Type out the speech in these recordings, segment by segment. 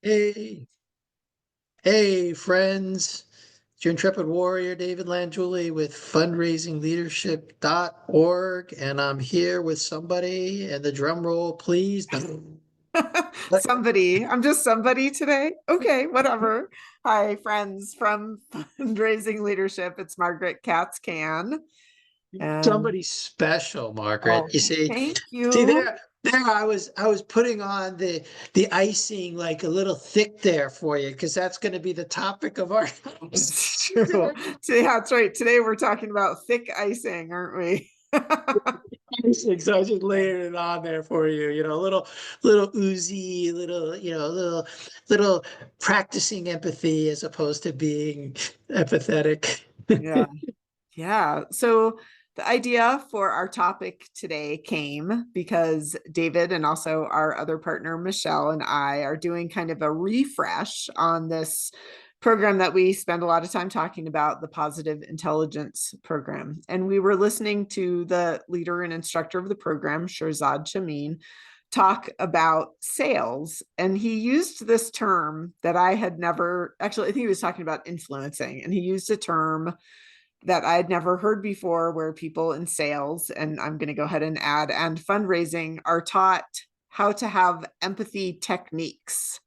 Hey, hey, friends. It's your intrepid warrior, David Lanjuli with fundraisingleadership.org. And I'm here with somebody, and the drum roll, please. Somebody. I'm just somebody today. Okay, whatever. Hi, friends from Fundraising Leadership. It's Margaret Katz Can. And Somebody special, Margaret. oh, You see, thank see you. there I was putting on the icing like a little thick there for you, because that's going to be the topic of our It's conversation true. today. Yeah, that's right. Today we're talking about thick icing, aren't we? So I just layered it on there for you, a little oozy, little practicing empathy as opposed to being empathetic. Yeah. Yeah. So the idea for our topic today came because David and also our other partner, Michelle, and I are doing kind of a refresh on this program that we spend a lot of time talking about, the Positive Intelligence Program. And we were listening to the leader and instructor of the program, Shirzad Chameen, talk about sales. And he used this term that I had never actually, I think he was talking about influencing, and he used a term that I had never heard before, where people in sales, and I'm going to go ahead and add, and fundraising are taught how to have empathy techniques.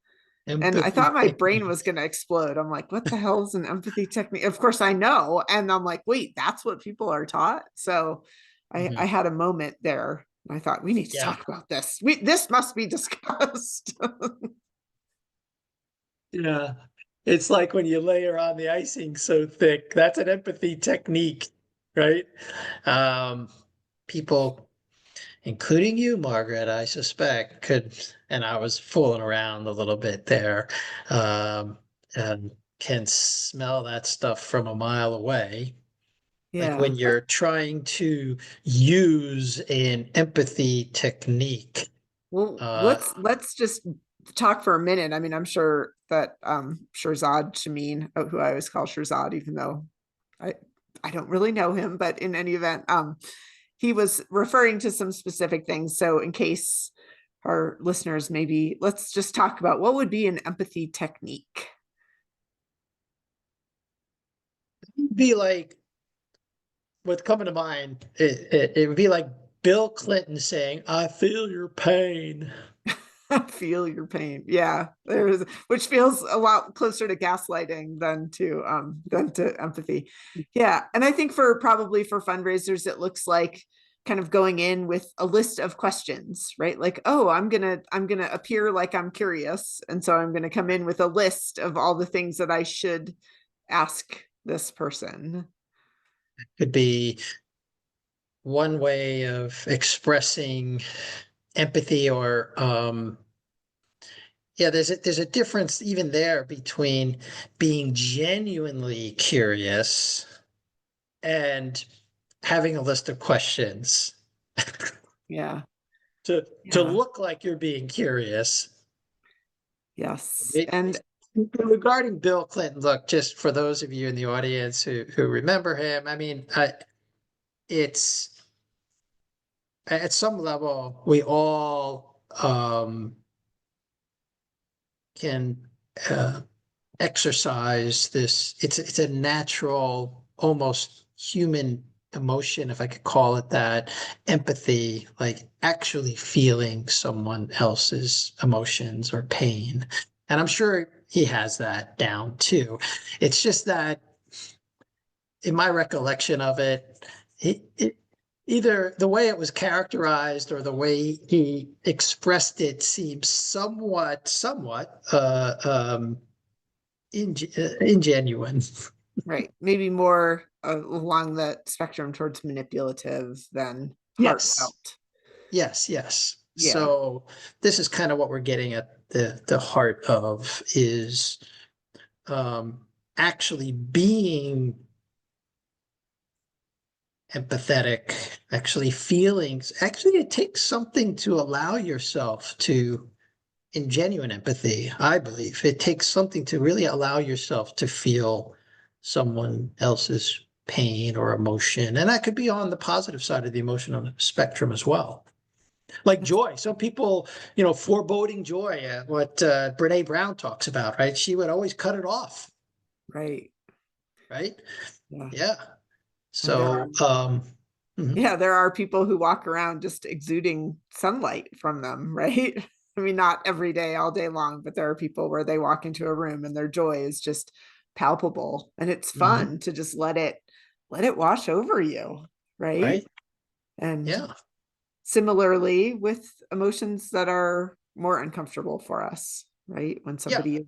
And I Empathy thought my brain was techniques. going to explode. I'm like, what the hell is an empathy technique? Of course, I know. And I'm like, wait, that's what people are taught. So I Mhm. had a moment there. I thought, we need to Yeah, talk about this. This must be discussed. yeah. It's like when you layer on the icing so thick. That's an empathy technique, right? Um, People, including you, Margaret, I suspect, could, and I was fooling around a little bit there, and can smell that stuff from a mile away. Like Yeah. when you're trying to use an empathy technique. Well, Uh, let's just talk for a minute. I mean, I'm sure that Shirzad Shameen, who I always call Shirzad, even though I I don't really know him, but in any event, he was referring to some specific things. So in case our listeners, maybe let's just talk about what would be an empathy technique. be like what's coming to mind. It would be like Bill Clinton saying, "I feel your pain." Feel your pain. Yeah, there's which feels a lot closer to gaslighting than to empathy. Yeah, and I think for probably for fundraisers, it looks like kind of going in with a list of questions, right? Like, oh, I'm gonna appear like I'm curious, and so I'm gonna come in with a list of all the things that I should ask this person. Could be one way of expressing empathy, or yeah, there's a difference even there between being genuinely curious and having a list of questions Yeah, to yeah, look like you're being curious. yes, and It- Regarding Bill Clinton, look, just for those of you in the audience who remember him, I mean, it's at some level we all can exercise this. It's a natural, almost human emotion, if I could call it that, empathy, like actually feeling someone else's emotions or pain. And I'm sure he has that down too. It's just that in my recollection of it, it either the way it was characterized or the way he expressed it seems somewhat ingenuine. right, maybe more along the spectrum towards manipulative than Yes, heartfelt. yes. Yeah, So this is kind of what we're getting at the heart of is actually being empathetic, actually feelings. Actually, it takes something to allow yourself to, in genuine empathy, I believe, it takes something to really allow yourself to feel someone else's pain or emotion. And that could be on the positive side of the emotional spectrum as well. Like joy. Some people, foreboding joy, what Brene Brown talks about, right? She would always cut it off, Right. right? Yeah. Yeah. And there are, So, mhm, yeah, there are people who walk around just exuding sunlight from them, right? I mean, not every day, all day long, but there are people where they walk into a room and their joy is just palpable, and it's mhm, fun to just let it wash over you, right? right? And Yeah. similarly with emotions that are more uncomfortable for us, right? When Yeah. somebody is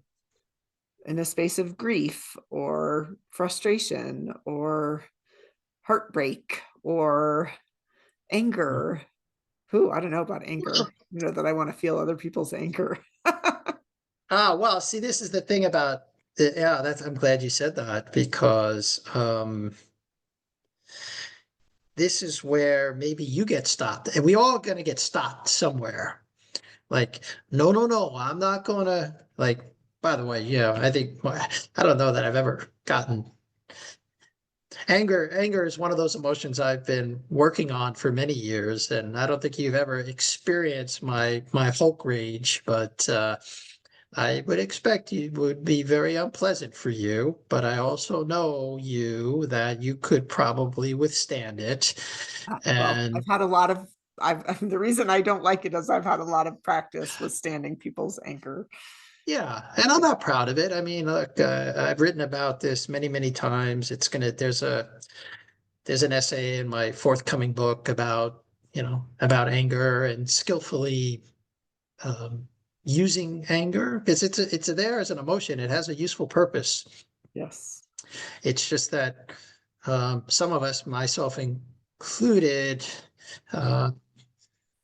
in a space of grief or frustration or heartbreak or Mhm. anger. Who I don't know about anger, that I want to feel other people's anger. Well, see, this is the thing about yeah, I'm glad you said that because this is where maybe you get stopped, and we all gonna get stopped somewhere. Like, no, no, no, I'm not gonna like. By the way, I think I don't know that I've ever gotten anger. Anger is one of those emotions I've been working on for many years, and I don't think you've ever experienced my Hulk rage, but I would expect it would be very unpleasant for you, but I also know you that you could probably withstand it. Well, And I've had a lot of the reason I don't like it is I've had a lot of practice with standing people's anger. yeah, and I'm not proud of it. I mean, look, I've written about this many, many times. There's an essay in my forthcoming book about, about anger and skillfully um, using anger because it's there as an emotion. It has a useful purpose. Yes. It's just that some of us, myself included, uh,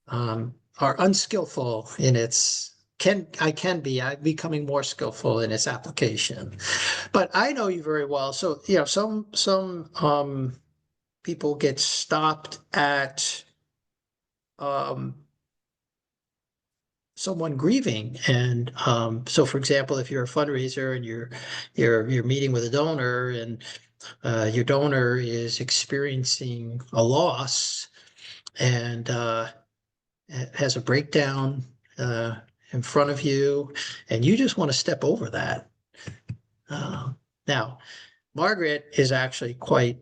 are unskillful in its I'm becoming more skillful in its application. But I know you very well. So, some people get stopped at um someone grieving. And so for example, if you're a fundraiser and you're meeting with a donor and your donor is experiencing a loss and has a breakdown uh, in front of you, and you just want to step over that. Uh, Now, Margaret is actually quite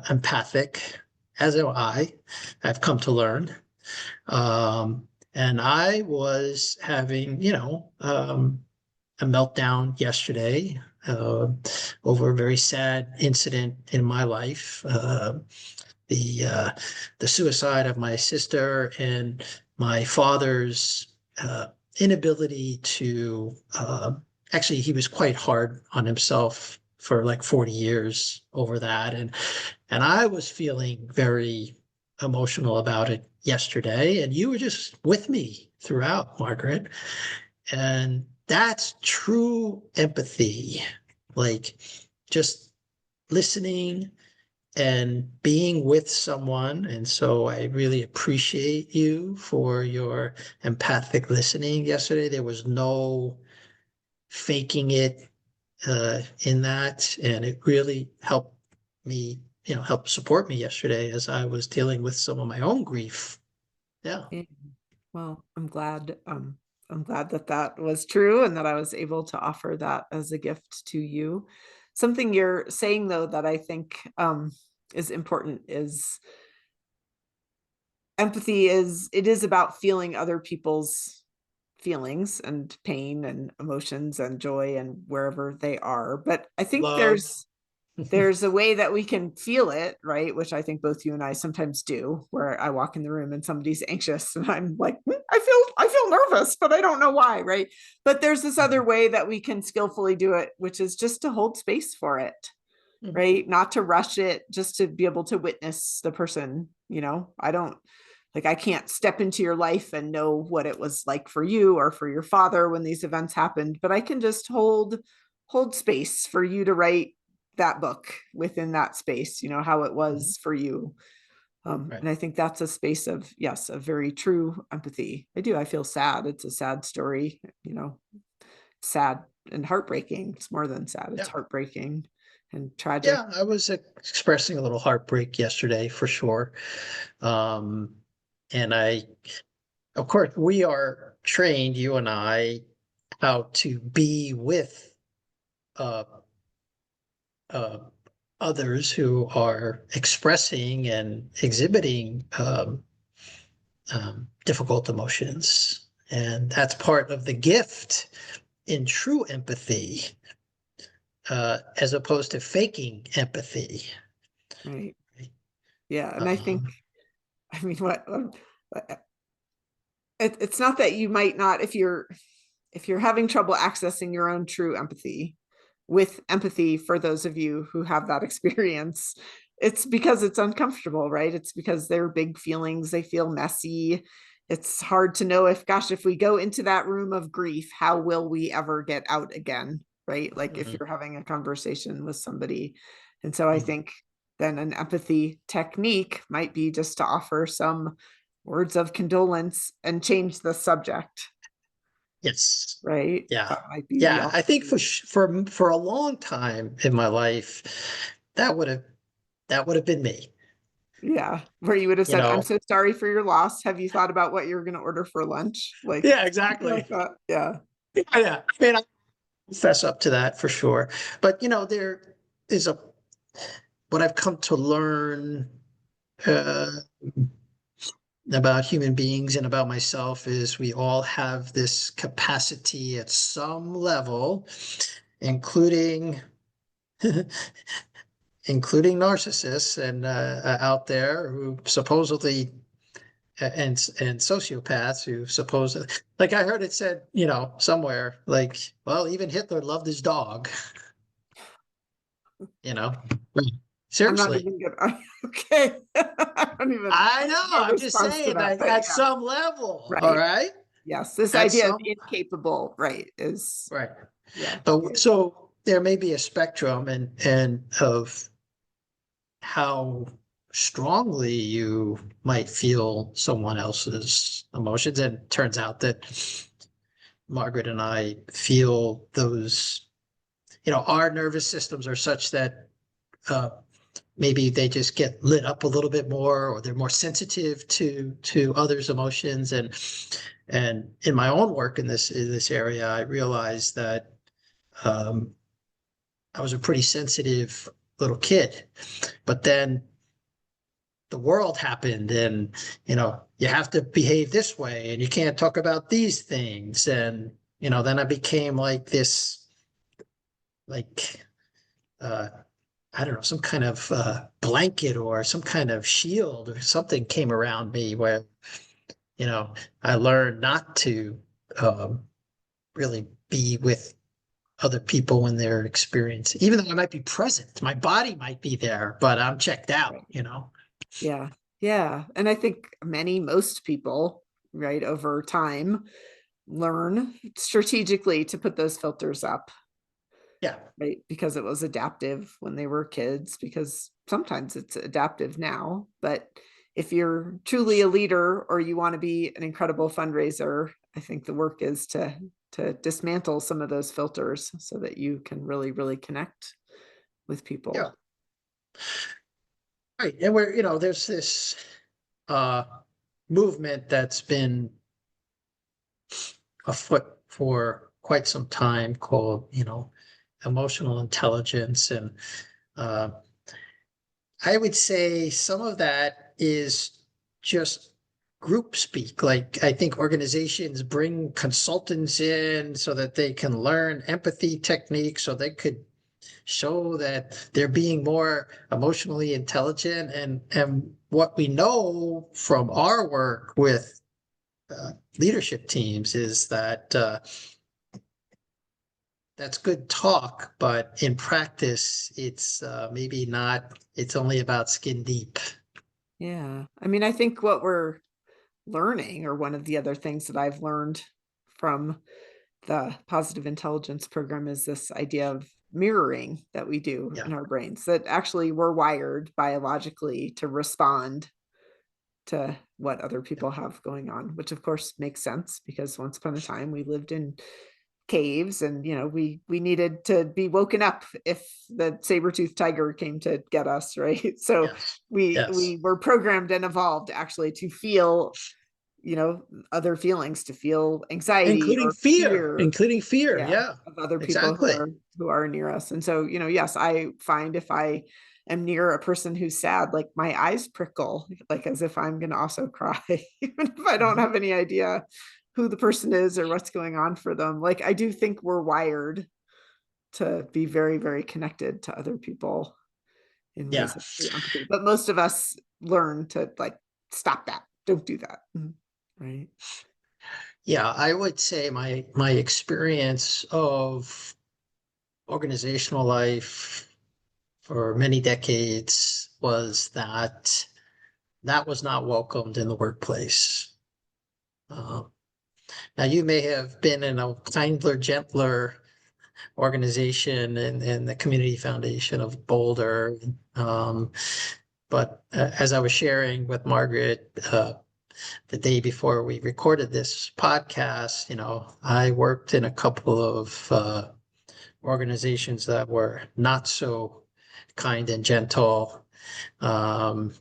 empathic, as am I. I've come to learn. And I was having, a meltdown yesterday over a very sad incident in my life. The uh, the suicide of my sister and my father's inability to actually he was quite hard on himself for like 40 years over that, and I was feeling very emotional about it yesterday, and you were just with me throughout, Margaret. And that's true empathy, like just listening and being with someone. And so I really appreciate you for your empathic listening yesterday. There was no faking it in that. And it really helped me, help support me yesterday as I was dealing with some of my own grief. Yeah. Yeah. Well, I'm glad that that was true and that I was able to offer that as a gift to you. Something you're saying though that I think is important is empathy is it is about feeling other people's feelings and pain and emotions and joy and wherever they are. But I think Love. there's a way that we can feel it, right? Which I think both you and I sometimes do, where I walk in the room and somebody's anxious and I'm like, I feel nervous, but I don't know why, right? But there's this other way that we can skillfully do it, which is just to hold space for it, right? Not to rush it, just to be able to witness the person, I don't like I can't step into your life and know what it was like for you or for your father when these events happened, but I can just hold space for you to write that book within that space, how it Mhm. was for you. Right. And I think that's a space of, yes, a very true empathy. I feel sad. It's a sad story, sad and heartbreaking. It's more than sad, it's Yeah. heartbreaking and tragic. Yeah. I was expressing a little heartbreak yesterday for sure. Um, and I of course, we are trained, you and I, how to be with uh, uh, others who are expressing and exhibiting difficult emotions. And that's part of the gift in true empathy, as opposed to faking empathy. Right. Yeah. And I think, Um, I mean, it's not that you might not, if you're having trouble accessing your own true empathy, with empathy for those of you who have that experience, it's because it's uncomfortable, right? It's because they're big feelings, they feel messy. It's hard to know if, gosh, if we go into that room of grief, how will we ever get out again, right? Like if mhm, you're having a conversation with somebody. And so I mhm. think then an empathy technique might be just to offer some words of condolence and change the subject, Yes. right? Yeah. That might be the Yeah. I think alternative. for a long time in my life, that would have that would have been me. Yeah, where you would have You said, "I'm know. so sorry for your loss. Have you thought about what you're going to order for lunch?" Like Yeah, something like exactly. that. Yeah. Yeah. I mean, I fess up to that for sure. But there is a what I've come to learn uh, about human beings and about myself is we all have this capacity at some level, including including narcissists and out there who supposedly and sociopaths who supposedly, like I heard it said, somewhere, like, well, even Hitler loved his dog, you know. Right. I'm not Seriously. even gonna okay. I don't even I know. have a I'm just response to saying, that. like, But at yeah, some level, all right. right? Yes. This At idea of some incapable, right, is right. yeah. But so there may be a spectrum and of how strongly you might feel someone else's emotions. And it turns out that Margaret and I feel those, our nervous systems are such that uh, maybe they just get lit up a little bit more, or they're more sensitive to others' emotions. And in my own work in this area, I realized that um, I was a pretty sensitive little kid, but then the world happened, and you have to behave this way, and you can't talk about these things, and then I became like this, like uh I don't know, some kind of blanket or some kind of shield or something came around me where you know I learned not to um really be with other people when they're experiencing, even though I might be present, my body might be there, but I'm checked out. Yeah. Yeah. And I think most people, right, over time learn strategically to put those filters up, Yeah. right? Because it was adaptive when they were kids, because sometimes it's adaptive now. But if you're truly a leader or you want to be an incredible fundraiser, I think the work is to dismantle some of those filters so that you can really, really connect with Yeah. people. Right. And there's this uh movement that's been afoot for quite some time called, emotional intelligence. And uh, I would say some of that is just group speak. Like, I think organizations bring consultants in so that they can learn empathy techniques, so they could show that they're being more emotionally intelligent. And what we know from our work with leadership teams is that that's good talk, but in practice, it's maybe not. It's only about skin deep. Yeah. I mean, I think what we're learning, or one of the other things that I've learned from the positive intelligence program, is this idea of mirroring that we do Yeah, in our brains, that actually we're wired biologically to respond to what other yeah, people have going on, which of course makes sense because once upon a time we lived in caves, and we needed to be woken up if the saber-toothed tiger came to get us, right? So yes, we yes, were programmed and evolved actually to feel other feelings, to feel anxiety or fear, including fear. yeah, Yeah, of other people exactly. who are near us. And so, yes, I find if I am near a person who's sad, like my eyes prickle, like as if I'm going to also cry, even if I don't Mhm. have any idea who the person is or what's going on for them. Like I do think we're wired to be very, very connected to other people in ways Yeah. of empathy. But most of us learn to like stop that. Don't do that. Right. Yeah, I would say my experience of organizational life for many decades was that that was not welcomed in the workplace. Uh, Now, you may have been in a kinder, gentler organization in the Community Foundation of Boulder. But as I was sharing with Margaret the day before we recorded this podcast, I worked in a couple of organizations that were not so kind and gentle, um,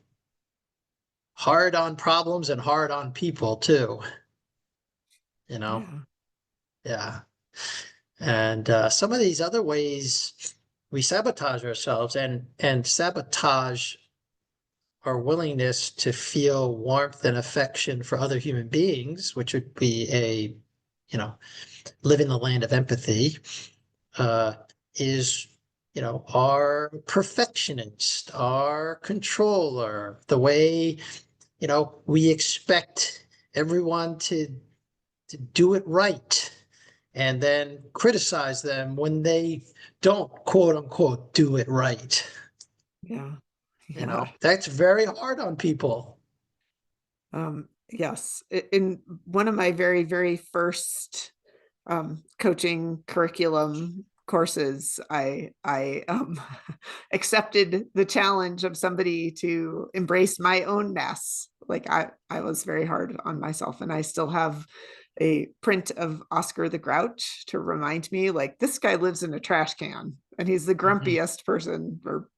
hard on problems and hard on people too, you know? Yeah. Yeah. And some of these other ways we sabotage ourselves and sabotage our willingness to feel warmth and affection for other human beings, which would be live in the land of empathy, uh, is, our perfectionist, our controller, the way, we expect everyone to do it right and then criticize them when they don't, quote unquote, do it right. Yeah. Yeah. That's very hard on people. Yes. In one of my very, very first coaching curriculum courses, I accepted the challenge of somebody to embrace my own mess. Like I was very hard on myself, and I still have a print of Oscar the Grouch to remind me, like, this guy lives in a trash can and he's the Mhm. grumpiest person or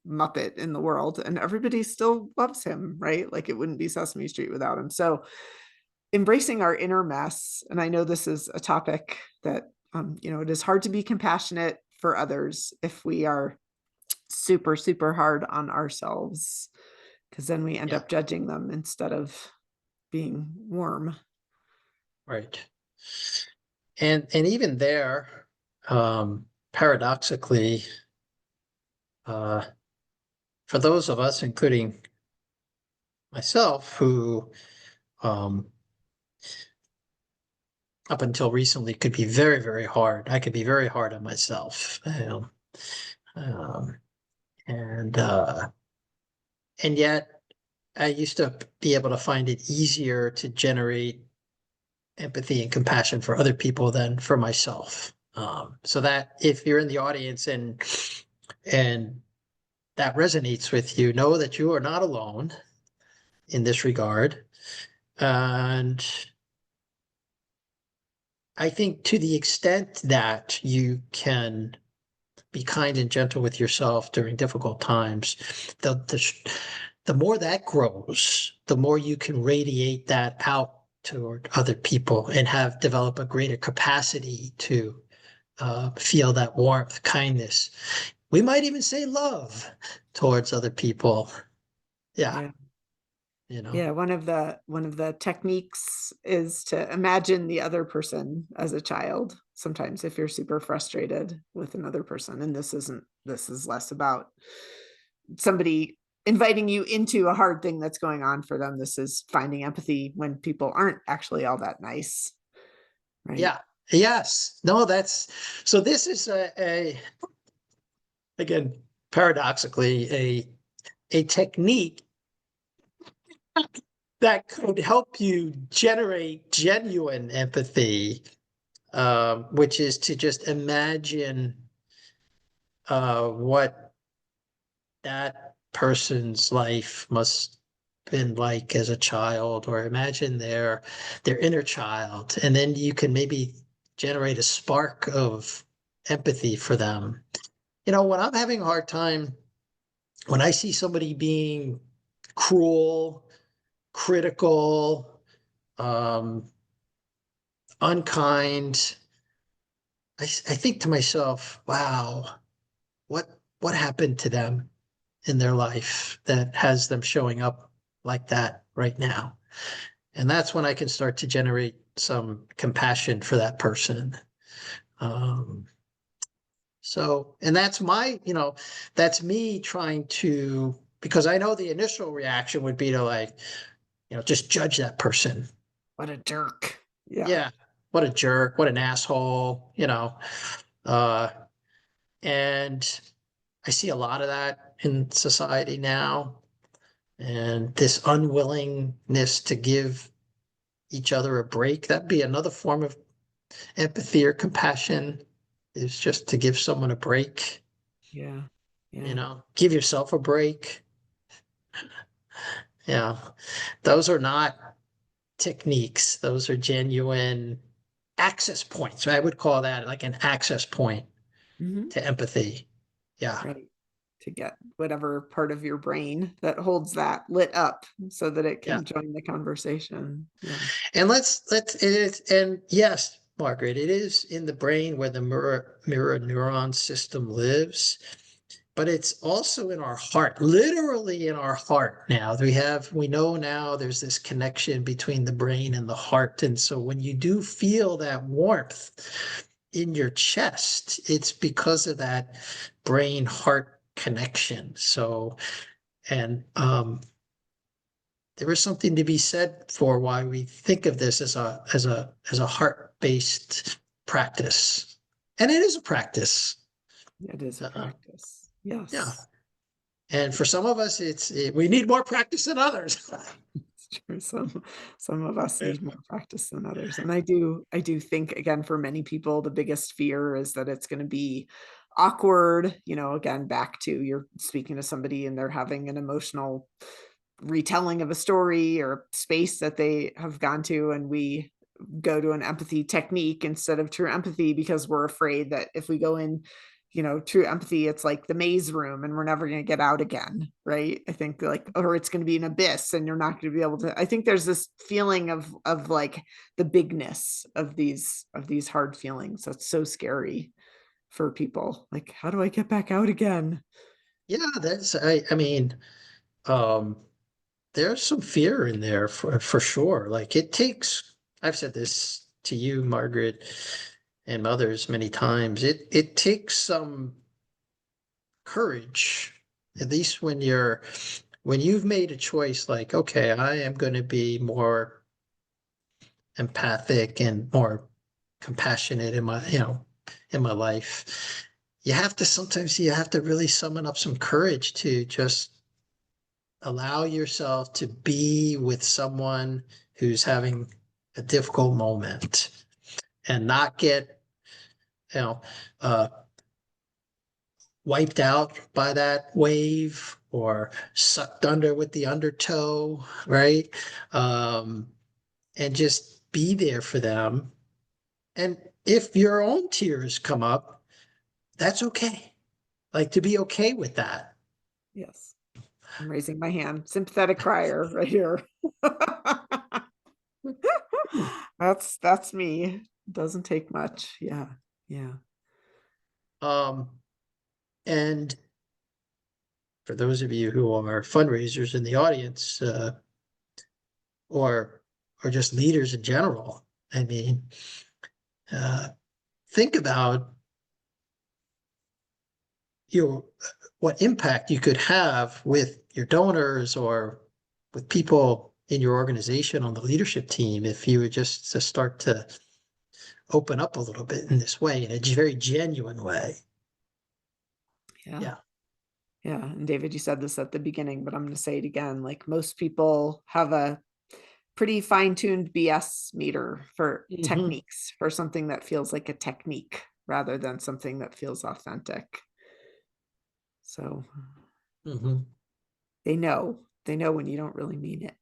Muppet in the world, and everybody still loves him, right? Like it wouldn't be Sesame Street without him. So embracing our inner mess, and I know this is a topic that it is hard to be compassionate for others if we are super, super hard on ourselves, because then we end Yeah, up judging them instead of being warm. right. And even there, paradoxically, uh, for those of us, including myself, who um, up until recently could be very, very hard. I could be very hard on myself. Um, and and yet I used to be able to find it easier to generate empathy and compassion for other people than for myself. So that if you're in the audience and that resonates with you, know that you are not alone in this regard. And I think to the extent that you can be kind and gentle with yourself during difficult times, the more that grows, the more you can radiate that out toward other people and have develop a greater capacity to feel that warmth, kindness. We might even say love towards other people. Yeah, Yeah. you know. Yeah, one of the techniques is to imagine the other person as a child. Sometimes if you're super frustrated with another person, and this is less about somebody inviting you into a hard thing that's going on for them. This is finding empathy when people aren't actually all that nice, right? Yeah. Yes. No, that's so this is again paradoxically a technique that could help you generate genuine empathy, which is to just imagine what that person's life must been like as a child, or imagine their inner child, and then you can maybe generate a spark of empathy for them. When I'm having a hard time, when I see somebody being cruel, critical, um, unkind. I think to myself, wow, what happened to them in their life that has them showing up like that right now? And that's when I can start to generate some compassion for that person. Um, and that's that's me trying to, because I know the initial reaction would be to like, just judge that person. What a jerk. Yeah. Yeah, what a jerk, what an asshole. Uh, and I see a lot of that in society now, and this unwillingness to give each other a break. That'd be another form of empathy or compassion, is just to give someone a break, Yeah. Yeah. give yourself a break. Yeah. Those are not techniques. Those are genuine access points. I would call that like an access point Hmm. to empathy. Yeah. Right. To get whatever part of your brain that holds that lit up so that it Yeah. can join the conversation. Yeah. And and yes, Margaret, it is in the brain where the mirror neuron system lives, but it's also in our heart, literally in our heart now. We know now there's this connection between the brain and the heart. And so when you do feel that warmth in your chest, it's because of that brain heart connection. So, and there is something to be said for why we think of this as a heart-based practice. And it is a practice. It is a Uh, practice. yeah. Yes. And for some of us, we need more practice than others. It's true. Some of us need more practice than others. And I do think again for many people the biggest fear is that it's going to be awkward, again back to you're speaking to somebody and they're having an emotional retelling of a story or space that they have gone to, and we go to an empathy technique instead of true empathy because we're afraid that if we go in true empathy, it's like the maze room and we're never going to get out again, right? I think like, or it's going to be an abyss and you're not going to be able to. I think there's this feeling of like the bigness of these hard feelings that's so scary for people. Like, how do I get back out again? Yeah, I mean, um, there's some fear in there for sure. Like I've said this to you, Margaret, and others many times. It takes some courage, at least when you've made a choice like, okay, I am going to be more empathic and more compassionate in my life. Sometimes you have to really summon up some courage to just allow yourself to be with someone who's having a difficult moment and not get, you know, uh, wiped out by that wave or sucked under with the undertow, right? Um, and just be there for them. And if your own tears come up, that's okay. Like, to be okay with that. Yes, I'm raising my hand, sympathetic crier right here. That's me. Doesn't take much. Yeah. Yeah. Um, and for those of you who are fundraisers in the audience, or just leaders in general, I mean, uh, think about your what impact you could have with your donors or with people in your organization on the leadership team if you were just to start to open up a little bit in this way, in a very genuine way. Yeah. Yeah. Yeah. And David, you said this at the beginning, but I'm going to say it again. Like most people have a pretty fine-tuned BS meter for Hmm. techniques, for something that feels like a technique rather than something that feels authentic. So Hmm. they know when you don't really mean it.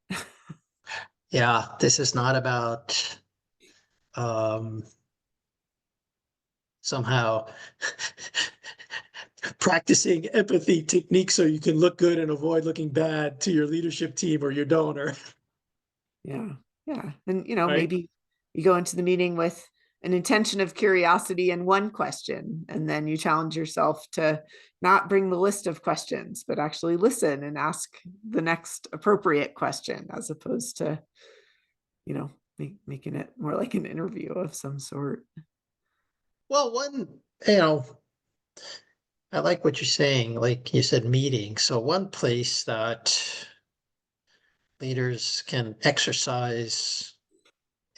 Yeah, this is not about um, somehow practicing empathy techniques so you can look good and avoid looking bad to your leadership team or your donor. Yeah. Yeah. And, right? maybe you go into the meeting with an intention of curiosity and one question, and then you challenge yourself to not bring the list of questions, but actually listen and ask the next appropriate question, as opposed to, making it more like an interview of some sort. Well, you know, I like what you're saying, like you said, meeting. So one place that leaders can exercise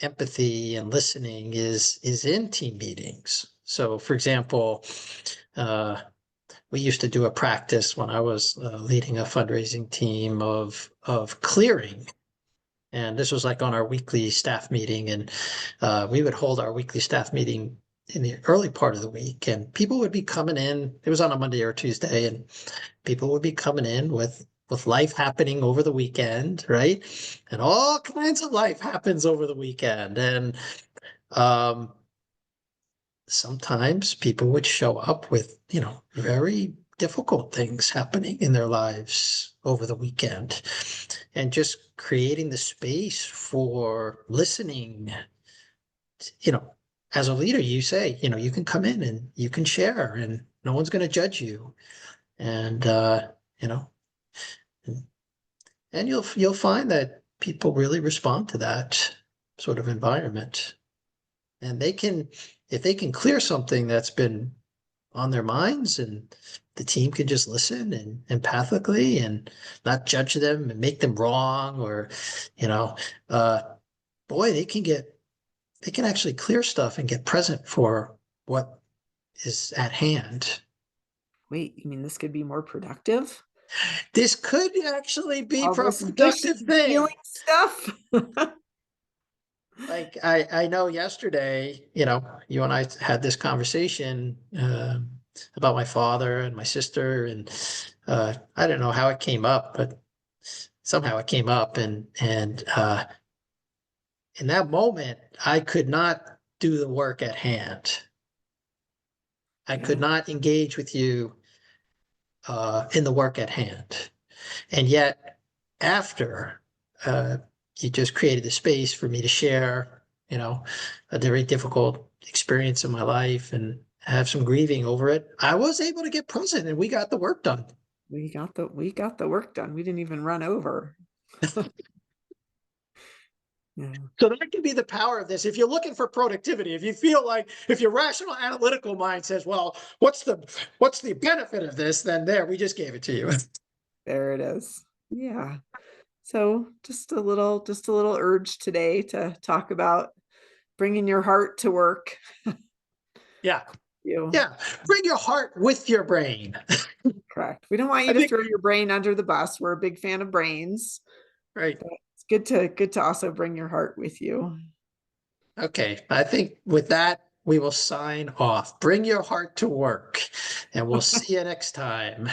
empathy and listening is in team meetings. So for example, uh, we used to do a practice when I was leading a fundraising team of clearing. And this was like on our weekly staff meeting. And we would hold our weekly staff meeting in the early part of the week. And people would be coming in. It was on a Monday or Tuesday. And people would be coming in with life happening over the weekend, right? And all kinds of life happens over the weekend. And um, sometimes people would show up with, very difficult things happening in their lives over the weekend. And just creating the space for listening, you know, as a leader, you say, you can come in and you can share and no one's going to judge you. And, you know, and, and you'll find that people really respond to that sort of environment. And if they can clear something that's been on their minds and the team can just listen and empathically and not judge them and make them wrong or, you know, uh, boy, they can actually clear stuff and get present for what is at hand. Wait, you mean this could be more productive? This could actually be All a this productive squishy feeling thing. stuff? Like I know yesterday, you and I had this conversation about my father and my sister, and I don't know how it came up, but somehow it came up, and in that moment, I could not do the work at hand. I could Yeah. not engage with you in the work at hand. And yet, after you just created the space for me to share, a very difficult experience in my life and have some grieving over it, I was able to get present and we got the work done. We got the work done. We didn't even run over. Yeah. So that can be the power of this. If you're looking for productivity, if you feel like if your rational analytical mind says, well, what's the benefit of this? Then there, we just gave it to you. There it is. Yeah. So just a little urge today to talk about bringing your heart to work. Yeah. You Yeah. Bring your heart with your brain. correct. We don't want you I to think, throw your brain under the bus. We're a big fan of brains. right. But it's good to also bring your heart with you. Okay. I think with that, we will sign off. Bring your heart to work and we'll see you next time.